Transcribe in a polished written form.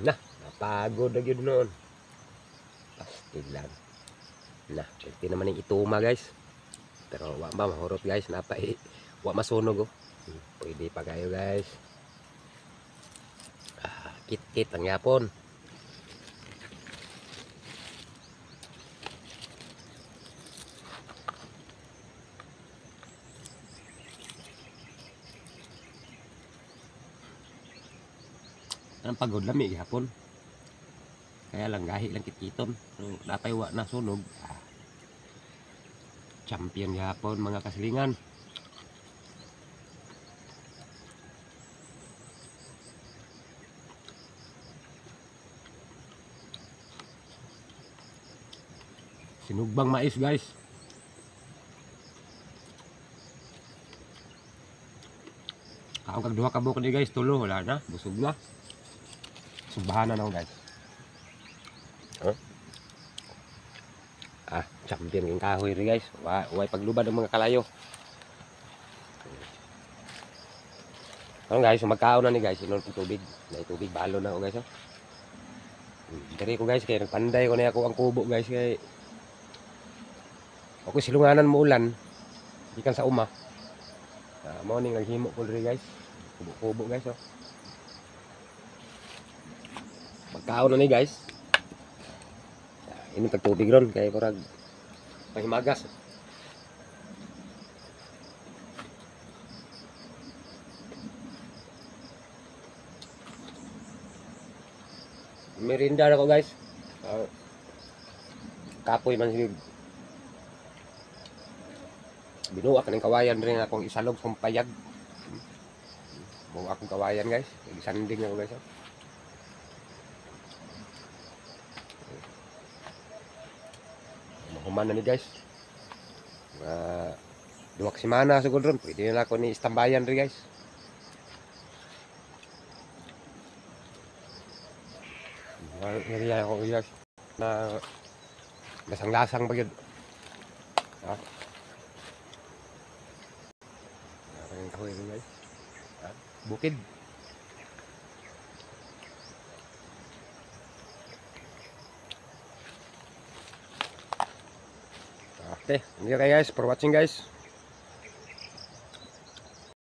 Nah, napagod na yun noon. Pastig lang. Nah, pwede naman yung ituma guys. Pero wa ba mahurot guys, wa masunog oh. Pwede pa kayo guys. Kit-kit ang yapon. Ang pagod lami gihapon. Kaya lang gahi lang kitkiton. So, napay wa na sunog. Champion gihapon mga kasilingan. Sinugbang mais guys. Kaong kag duha ka buok ni guys, tulo wala na, busog na. Subahan na no guys. Huh? Champion king kahoy ri guys. Way paglubad ang mga kalayo. Ano guys, magkaon na ni guys, inon po tubig. May tubig balo na ako guys. Oh. Diri ko guys, kay nagpanday ko na ako ang kubo guys kay ako silunganan mo ulan. Ikan sa uma. Morning naghimo ko ri guys. Kubo-kubo guys oh. Magkaon na ni guys. Ini tagtubig ron kay kurag pahimagas. Merinda na ko guys. Kapoy man sigud. Binuwa kaning kawayan rin akong isalog sa payag. Buwa akong kawayan guys. Isanding ako guys. Mahuman na ni guys. Duwak semana siguro ron. Pwede na ako ni istambayan rin guys. Nariya ako guys. Na lasang-lasang ba yun. Kahoy rin guys. Bukid. Okay, thank you guys for watching guys.